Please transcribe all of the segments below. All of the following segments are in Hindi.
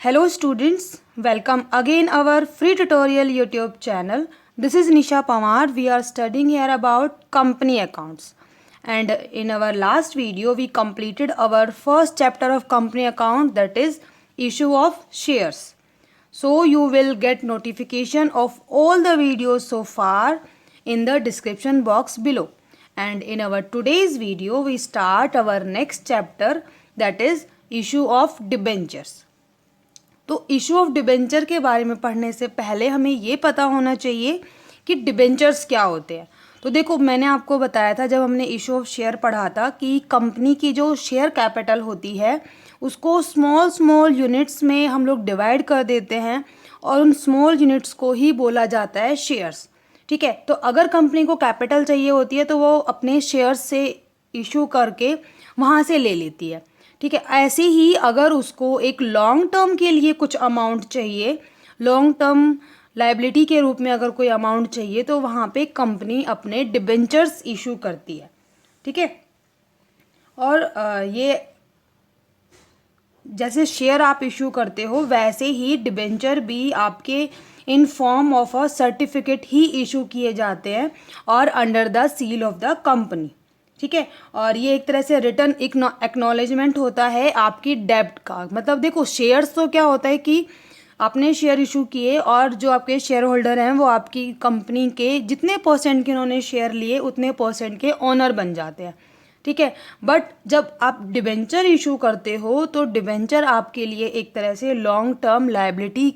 Hello students, welcome again our free tutorial YouTube channel. This is Nisha Pamar. We are studying here about company accounts. And in our last video, we completed our first chapter of company account, that is issue of shares. So you will get notification of all the videos so far in the description box below. And in our today's video, we start our next chapter, that is issue of debentures. तो इशू ऑफ डिबेंचर के बारे में पढ़ने से पहले हमें ये पता होना चाहिए कि डिबेंचर्स क्या होते हैं। तो देखो, मैंने आपको बताया था जब हमने इशू ऑफ शेयर पढ़ा था कि कंपनी की जो शेयर कैपिटल होती है उसको स्मॉल स्मॉल यूनिट्स में हम लोग डिवाइड कर देते हैं और उन स्मॉल यूनिट्स को ही बोला जाता है शेयर्स। ठीक है, तो अगर कंपनी को कैपिटल चाहिए होती है तो वो अपने शेयर्स से इशू करके वहाँ से ले लेती है। ठीक है, ऐसे ही अगर उसको एक लॉन्ग टर्म के लिए कुछ अमाउंट चाहिए, लॉन्ग टर्म लायबिलिटी के रूप में अगर कोई अमाउंट चाहिए तो वहाँ पे कंपनी अपने डिबेंचर्स इशू करती है। ठीक है, और ये जैसे शेयर आप इशू करते हो वैसे ही डिबेंचर भी आपके in form of a certificate he issue किए जाते हैं और under the seal of the company. ठीक है, और ये एक तरह से रिटर्न एक्नॉलेजमेंट होता है आपकी डेब्ट का। मतलब देखो, शेयर्स तो क्या होता है कि आपने शेयर इशू किए और जो आपके शेयर होल्डर हैं वो आपकी कंपनी के जितने परसेंट के उन्होंने शेयर लिए उतने परसेंट के ओनर बन जाते हैं। ठीक है, बट जब आप डिबेंचर इशू करते हो तो डिबेंचर आपके लिए एक तरह से लॉन्ग टर्म लायबिलिटी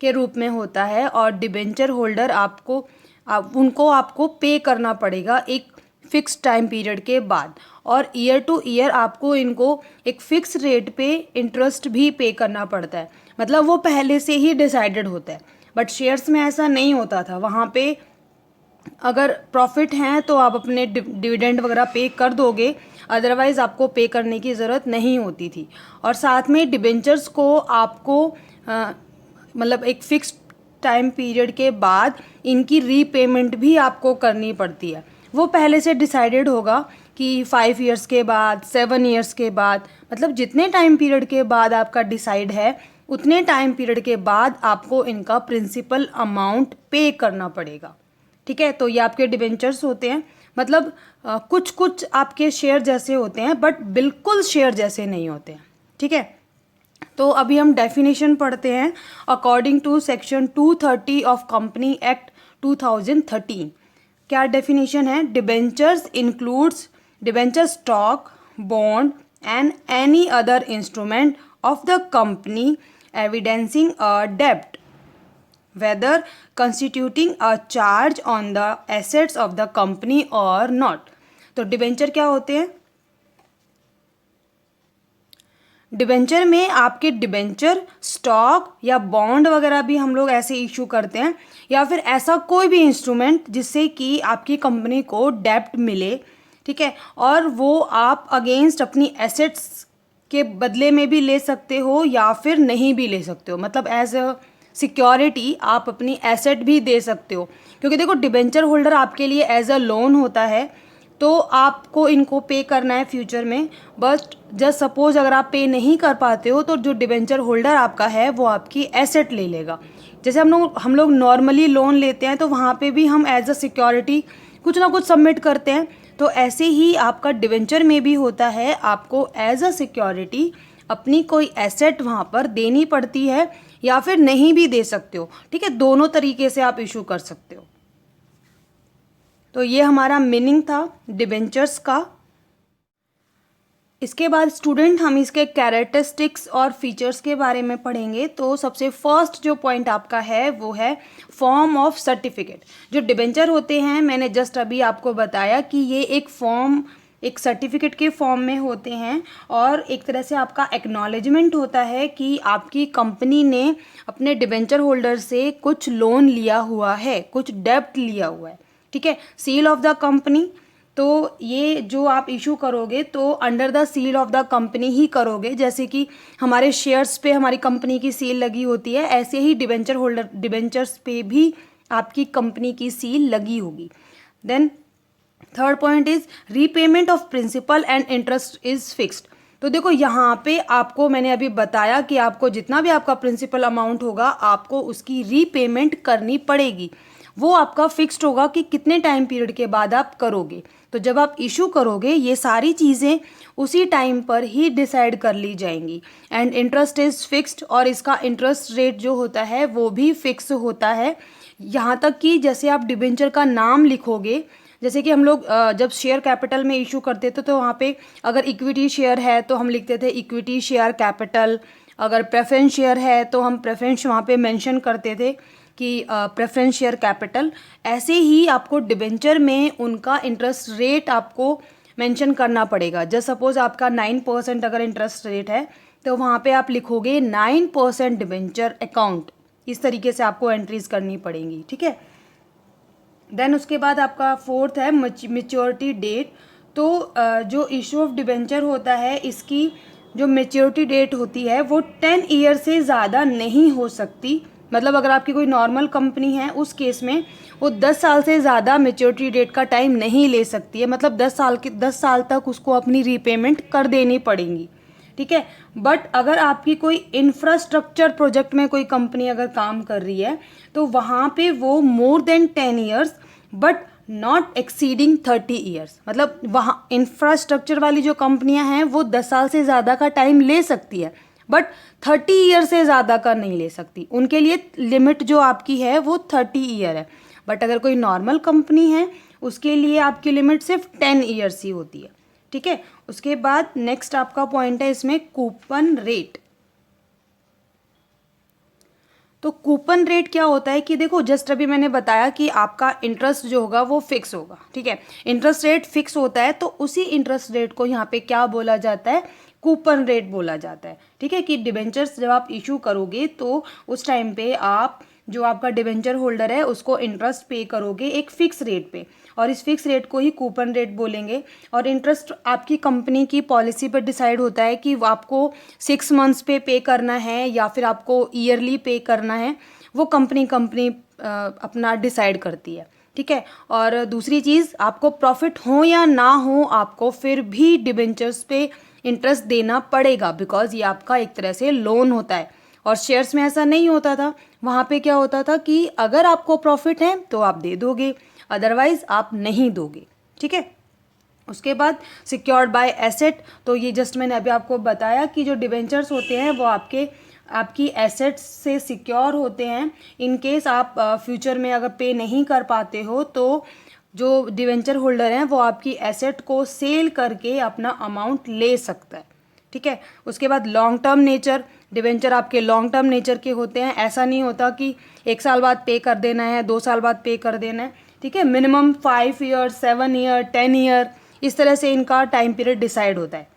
के रूप में होता है और डिबेंचर होल्डर उनको आपको पे करना पड़ेगा एक फिक्स टाइम पीरियड के बाद, और ईयर टू ईयर आपको इनको एक फिक्स रेट पे इंटरेस्ट भी पे करना पड़ता है। मतलब वो पहले से ही डिसाइडेड होता है, बट शेयर्स में ऐसा नहीं होता था। वहाँ पे अगर प्रॉफिट हैं तो आप अपने डिविडेंड वगैरह पे कर दोगे, अदरवाइज़ आपको पे करने की ज़रूरत नहीं होती थी। और साथ में डिबेंचर्स को आपको मतलब एक फिक्स टाइम पीरियड के बाद इनकी रीपेमेंट भी आपको करनी पड़ती है। वो पहले से डिसाइडेड होगा कि 5 ईयर्स के बाद, 7 ईयर्स के बाद, मतलब जितने टाइम पीरियड के बाद आपका डिसाइड है उतने टाइम पीरियड के बाद आपको इनका प्रिंसिपल अमाउंट पे करना पड़ेगा। ठीक है, तो ये आपके डिबेंचर्स होते हैं। मतलब कुछ कुछ आपके शेयर जैसे होते हैं बट बिल्कुल शेयर जैसे नहीं होते हैं। ठीक है, तो अभी हम डेफिनेशन पढ़ते हैं according to section 230 of company act 2013। क्या डेफिनेशन है? Debentures includes debenture stock, bond and any other instrument of the company evidencing a डेब्ट whether constituting a charge on the assets of the company or not। तो डिबेंचर क्या होते हैं? डिबेंचर में आपके डिबेंचर स्टॉक या बॉन्ड वगैरह भी हम लोग ऐसे इशू करते हैं, या फिर ऐसा कोई भी इंस्ट्रूमेंट जिससे कि आपकी कंपनी को डेब्ट मिले। ठीक है, और वो आप अगेंस्ट अपनी एसेट्स के बदले में भी ले सकते हो या फिर नहीं भी ले सकते हो। मतलब एज अ सिक्योरिटी आप अपनी एसेट भी दे सकते हो, क्योंकि देखो डिबेंचर होल्डर आपके लिए एज अ लोन होता है तो आपको इनको पे करना है फ्यूचर में। बट जस्ट सपोज अगर आप पे नहीं कर पाते हो तो जो डिबेंचर होल्डर आपका है वो आपकी एसेट ले लेगा। जैसे हम लोग नॉर्मली लोन लेते हैं तो वहाँ पे भी हम एज अ सिक्योरिटी कुछ ना कुछ सबमिट करते हैं, तो ऐसे ही आपका डिबेंचर में भी होता है, आपको एज अ सिक्योरिटी अपनी कोई एसेट वहाँ पर देनी पड़ती है या फिर नहीं भी दे सकते हो। ठीक है, दोनों तरीके से आप इशू कर सकते हो। तो ये हमारा मीनिंग था डिबेंचर्स का। इसके बाद स्टूडेंट हम इसके कैरेक्टरिस्टिक्स और फीचर्स के बारे में पढ़ेंगे। तो सबसे फर्स्ट जो पॉइंट आपका है वो है फॉर्म ऑफ सर्टिफिकेट। जो डिबेंचर होते हैं, मैंने जस्ट अभी आपको बताया कि ये एक सर्टिफिकेट के फॉर्म में होते हैं और एक तरह से आपका एक्नॉलेजमेंट होता है कि आपकी कंपनी ने अपने डिबेंचर होल्डर से कुछ लोन लिया हुआ है, कुछ डेब्ट लिया हुआ है। ठीक है, सील ऑफ द कंपनी, तो ये जो आप इशू करोगे तो under the seal of the company ही करोगे। जैसे कि हमारे शेयर्स पे हमारी कंपनी की सील लगी होती है, ऐसे ही डिबेंचर्स पे भी आपकी कंपनी की सील लगी होगी। Then third point is repayment of principal and interest is fixed. तो देखो यहाँ पे आपको मैंने अभी बताया कि आपको जितना भी आपका प्रिंसिपल अमाउंट होगा आपको उसकी रीपेमेंट करनी पड़ेगी। वो आपका फिक्स्ड होगा कि कितने टाइम पीरियड के बाद आप करोगे। तो जब आप इशू करोगे ये सारी चीज़ें उसी टाइम पर ही डिसाइड कर ली जाएंगी। एंड इंटरेस्ट इज़ फिक्स्ड, और इसका इंटरेस्ट रेट जो होता है वो भी फिक्स होता है। यहाँ तक कि जैसे आप डिबेंचर का नाम लिखोगे, जैसे कि हम लोग जब शेयर कैपिटल में इशू करते थे तो वहाँ पे अगर इक्विटी शेयर है तो हम लिखते थे इक्विटी शेयर कैपिटल, अगर प्रेफरेंस शेयर है तो हम प्रेफरेंस वहाँ पे मेंशन करते थे कि प्रेफरेंस शेयर कैपिटल। ऐसे ही आपको डिबेंचर में उनका इंटरेस्ट रेट आपको मेंशन करना पड़ेगा। जस्ट सपोज आपका 9% अगर इंटरेस्ट रेट है तो वहाँ पे आप लिखोगे 9% डिबेंचर अकाउंट। इस तरीके से आपको एंट्रीज करनी पड़ेंगी, ठीक है। देन उसके बाद आपका फोर्थ है मेच्योरिटी डेट। तो जो इशू ऑफ डिबेंचर होता है इसकी जो मेच्योरिटी डेट होती है वो 10 ईयर से ज़्यादा नहीं हो सकती। मतलब अगर आपकी कोई नॉर्मल कंपनी है उस केस में वो 10 साल से ज़्यादा मेच्योरिटी डेट का टाइम नहीं ले सकती है। मतलब 10 साल तक उसको अपनी रीपेमेंट कर देनी पड़ेगी, ठीक है। बट अगर आपकी कोई इंफ्रास्ट्रक्चर प्रोजेक्ट में कोई कंपनी अगर काम कर रही है तो वहाँ पे वो more than 10 years but not exceeding 30 years. मतलब वहाँ इंफ्रास्ट्रक्चर वाली जो कंपनियां हैं वो 10 साल से ज़्यादा का टाइम ले सकती है बट 30 ईयर से ज़्यादा का नहीं ले सकती। उनके लिए लिमिट जो आपकी है वो 30 ईयर है। बट अगर कोई नॉर्मल कंपनी है उसके लिए आपकी लिमिट सिर्फ 10 ईयर्स ही होती है, ठीक है। उसके बाद नेक्स्ट आपका पॉइंट है इसमें कूपन रेट। तो कूपन रेट क्या होता है कि देखो जस्ट अभी मैंने बताया कि आपका इंटरेस्ट जो होगा वो फिक्स होगा, ठीक है। इंटरेस्ट रेट फिक्स होता है तो उसी इंटरेस्ट रेट को यहाँ पे क्या बोला जाता है, कूपन रेट बोला जाता है, ठीक है। कि डिबेंचर्स जब आप इशू करोगे तो उस टाइम पे आप जो आपका डिबेंचर होल्डर है उसको इंटरेस्ट पे करोगे एक फिक्स रेट पे, और इस फिक्स रेट को ही कूपन रेट बोलेंगे। और इंटरेस्ट आपकी कंपनी की पॉलिसी पर डिसाइड होता है कि आपको 6 मंथ्स पे करना है या फिर आपको ईयरली पे करना है, वो कंपनी अपना डिसाइड करती है, ठीक है। और दूसरी चीज़, आपको प्रॉफिट हो या ना हो आपको फिर भी डिबेंचर्स पे इंटरेस्ट देना पड़ेगा, बिकॉज ये आपका एक तरह से लोन होता है। और शेयर्स में ऐसा नहीं होता था, वहाँ पे क्या होता था कि अगर आपको प्रॉफिट है तो आप दे दोगे, अदरवाइज आप नहीं दोगे, ठीक है। उसके बाद सिक्योर्ड बाय एसेट। तो ये जस्ट मैंने अभी आपको बताया कि जो डिबेंचर्स होते हैं वो आपकी एसेट्स से सिक्योर होते हैं। इन केस आप फ्यूचर में अगर पे नहीं कर पाते हो तो जो डिबेंचर होल्डर हैं वो आपकी एसेट को सेल करके अपना अमाउंट ले सकता है, ठीक है। उसके बाद लॉन्ग टर्म नेचर। डिबेंचर आपके लॉन्ग टर्म नेचर के होते हैं। ऐसा नहीं होता कि 1 साल बाद पे कर देना है, 2 साल बाद पे कर देना है, ठीक है। मिनिमम 5 ईयर, 7 ईयर, 10 ईयर, इस तरह से इनका टाइम पीरियड डिसाइड होता है।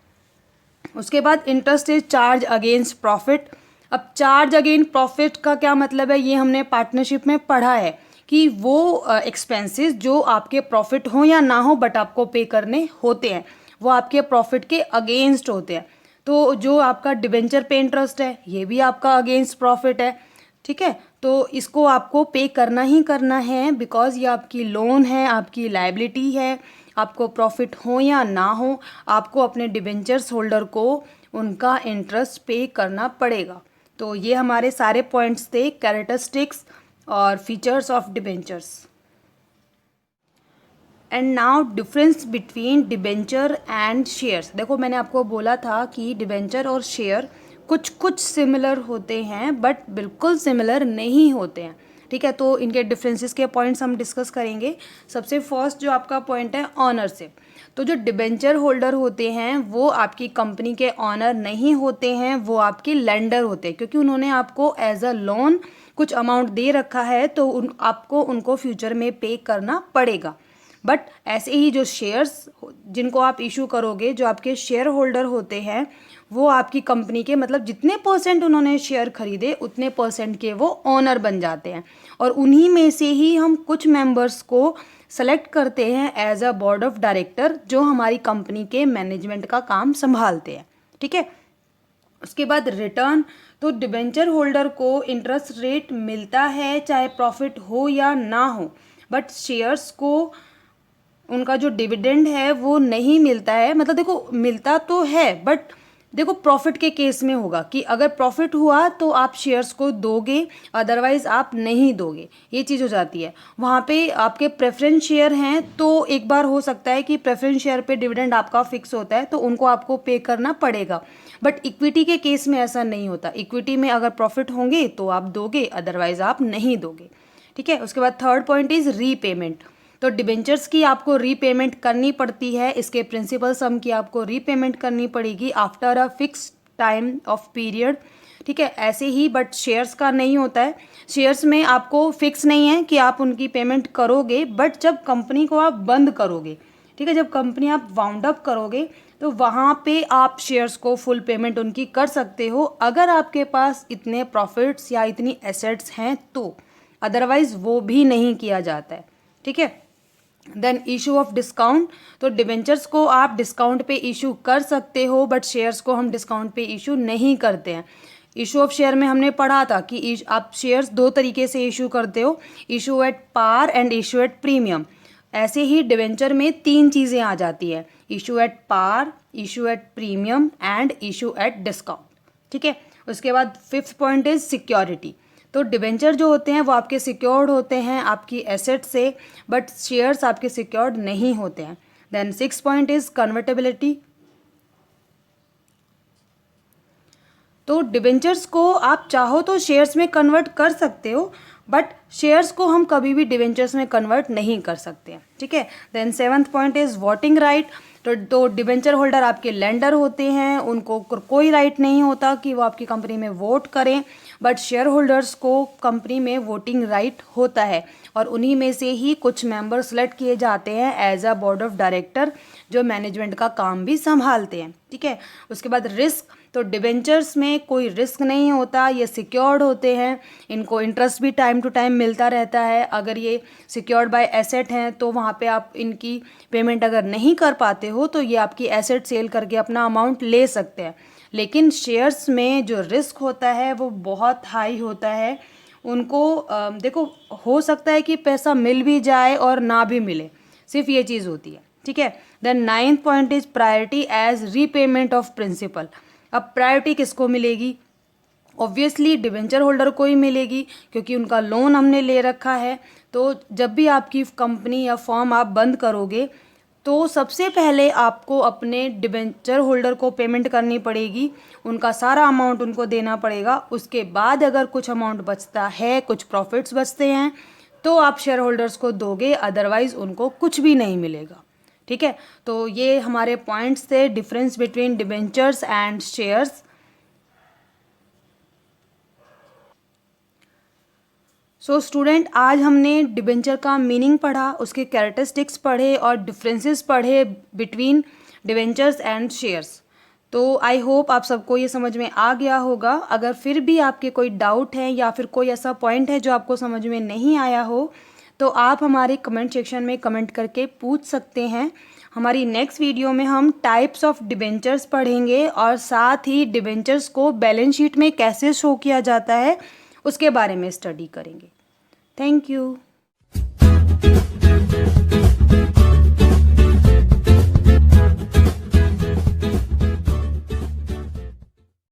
उसके बाद interest is charge against profit. अब चार्ज अगेंस्ट प्रॉफिट का क्या मतलब है, ये हमने पार्टनरशिप में पढ़ा है कि वो एक्सपेंसेस जो आपके प्रॉफिट हो या ना हो बट आपको पे करने होते हैं, वो आपके प्रॉफिट के अगेंस्ट होते हैं। तो जो आपका डिबेंचर पे इंटरेस्ट है ये भी आपका अगेंस्ट प्रॉफिट है, ठीक है। तो इसको आपको पे करना ही करना है, बिकॉज ये आपकी लोन है, आपकी लायबिलिटी है। आपको प्रॉफिट हो या ना हो आपको अपने डिबेंचर्स होल्डर को उनका इंटरेस्ट पे करना पड़ेगा। तो ये हमारे सारे पॉइंट्स थे, कैरेक्टरिस्टिक्स और features of debentures. And now difference between debenture and shares. देखो मैंने आपको बोला था कि डिबेंचर और शेयर कुछ कुछ सिमिलर होते हैं बट बिल्कुल सिमिलर नहीं होते हैं, ठीक है। तो इनके डिफरेंसेस के पॉइंट्स हम डिस्कस करेंगे। सबसे फर्स्ट जो आपका पॉइंट है ऑनरशिप। तो जो डिबेंचर होल्डर होते हैं वो आपकी कंपनी के ऑनर नहीं होते हैं, वो आपके लेंडर होते हैं, क्योंकि उन्होंने आपको एज अ लोन कुछ अमाउंट दे रखा है तो आपको उनको फ्यूचर में पे करना पड़ेगा। बट ऐसे ही जो शेयर्स जिनको आप इशू करोगे, जो आपके शेयर होल्डर होते हैं वो आपकी कंपनी के मतलब जितने परसेंट उन्होंने शेयर खरीदे उतने परसेंट के वो ओनर बन जाते हैं, और उन्हीं में से ही हम कुछ मेंबर्स को सेलेक्ट करते हैं as a board of director, जो हमारी कंपनी के मैनेजमेंट का काम संभालते हैं, ठीक है। उसके बाद रिटर्न। तो डिबेंचर होल्डर को इंटरेस्ट रेट मिलता है चाहे प्रॉफिट हो या ना हो, बट शेयर्स को उनका जो डिविडेंड है वो नहीं मिलता है। मतलब देखो मिलता तो है बट देखो प्रॉफिट के केस में होगा कि अगर प्रॉफिट हुआ तो आप शेयर्स को दोगे, अदरवाइज आप नहीं दोगे, ये चीज़ हो जाती है। वहाँ पे आपके प्रेफरेंस शेयर हैं तो एक बार हो सकता है कि प्रेफरेंस शेयर पे डिविडेंड आपका फिक्स होता है तो उनको आपको पे करना पड़ेगा, बट इक्विटी के केस में ऐसा नहीं होता। इक्विटी में अगर प्रॉफिट होंगे तो आप दोगे, अदरवाइज आप नहीं दोगे, ठीक है। उसके बाद थर्ड पॉइंट इज रीपेमेंट। तो डिबेंचर्स की आपको रीपेमेंट करनी पड़ती है, इसके प्रिंसिपल सम की आपको रीपेमेंट करनी पड़ेगी after a fix time of period, ठीक है। ऐसे ही बट शेयर्स का नहीं होता है। शेयर्स में आपको फिक्स नहीं है कि आप उनकी पेमेंट करोगे, बट जब कंपनी को आप बंद करोगे, ठीक है, जब कंपनी आप वाउंड अप करोगे तो वहाँ पे आप शेयर्स को फुल पेमेंट उनकी कर सकते हो, अगर आपके पास इतने प्रॉफिट्स या इतनी एसेट्स हैं तो, अदरवाइज वो भी नहीं किया जाता है, ठीक है। Then issue of discount. तो डिबेंचर्स को आप डिस्काउंट पे इशू कर सकते हो, बट शेयर्स को हम डिस्काउंट पे इशू नहीं करते हैं। इशू ऑफ शेयर में हमने पढ़ा था कि आप शेयर्स दो तरीके से इशू करते हो, issue at par and issue at premium. ऐसे ही डिवेंचर में तीन चीज़ें आ जाती है, issue at par, issue at premium and issue at discount, ठीक है। उसके बाद फिफ्थ पॉइंट इज सिक्योरिटी। तो डिवेंचर जो होते हैं वो आपके सिक्योर्ड होते हैं आपकी एसेट से, बट शेयर्स आपके सिक्योर्ड नहीं होते हैं। Then six point is convertibility. तो डिवेंचर्स को आप चाहो तो शेयर्स में कन्वर्ट कर सकते हो, बट शेयर्स को हम कभी भी डिवेंचर्स में कन्वर्ट नहीं कर सकते हैं, ठीक है। Then seventh point is voting right. तो डिवेंचर होल्डर आपके लेंडर होते हैं, उनको कोई राइट नहीं होता कि वो आपकी कंपनी में वोट करें, बट शेयर होल्डर्स को कंपनी में वोटिंग राइट होता है, और उन्हीं में से ही कुछ मेंबर सेलेक्ट किए जाते हैं as a board of director, जो मैनेजमेंट का काम भी संभालते हैं, ठीक है। उसके बाद रिस्क। तो डिवेंचर्स में कोई रिस्क नहीं होता, ये सिक्योर्ड होते हैं, इनको इंटरेस्ट भी टाइम टू टाइम मिलता रहता है। अगर ये सिक्योर्ड बाय एसेट हैं तो वहाँ पे आप इनकी पेमेंट अगर नहीं कर पाते हो तो ये आपकी एसेट सेल करके अपना अमाउंट ले सकते हैं। लेकिन शेयर्स में जो रिस्क होता है वो बहुत हाई होता है। उनको देखो, हो सकता है कि पैसा मिल भी जाए और ना भी मिले, सिर्फ ये चीज़ होती है, ठीक है। Then ninth point is priority as repayment of principal. अब प्रायोरिटी किसको मिलेगी? ऑब्वियसली डिवेंचर होल्डर को ही मिलेगी, क्योंकि उनका लोन हमने ले रखा है। तो जब भी आपकी कंपनी या फर्म आप बंद करोगे तो सबसे पहले आपको अपने डिवेंचर होल्डर को पेमेंट करनी पड़ेगी, उनका सारा अमाउंट उनको देना पड़ेगा। उसके बाद अगर कुछ अमाउंट बचता है, कुछ प्रॉफिट्स बचते हैं, तो आप शेयर होल्डर्स को दोगे, अदरवाइज उनको कुछ भी नहीं मिलेगा, ठीक है। तो ये हमारे पॉइंट्स थे, difference between debentures and shares. So student, आज हमने डिबेंचर का मीनिंग पढ़ा, उसके कैरेक्टरिस्टिक्स पढ़े और डिफरेंसेस पढ़े बिटवीन डिवेंचर्स एंड शेयर्स। तो आई होप आप सबको ये समझ में आ गया होगा। अगर फिर भी आपके कोई डाउट है या फिर कोई ऐसा पॉइंट है जो आपको समझ में नहीं आया हो तो आप हमारे कमेंट सेक्शन में कमेंट करके पूछ सकते हैं। हमारी नेक्स्ट वीडियो में हम टाइप्स ऑफ डिबेंचर्स पढ़ेंगे और साथ ही डिबेंचर्स को बैलेंस शीट में कैसे शो किया जाता है उसके बारे में स्टडी करेंगे। Thank you.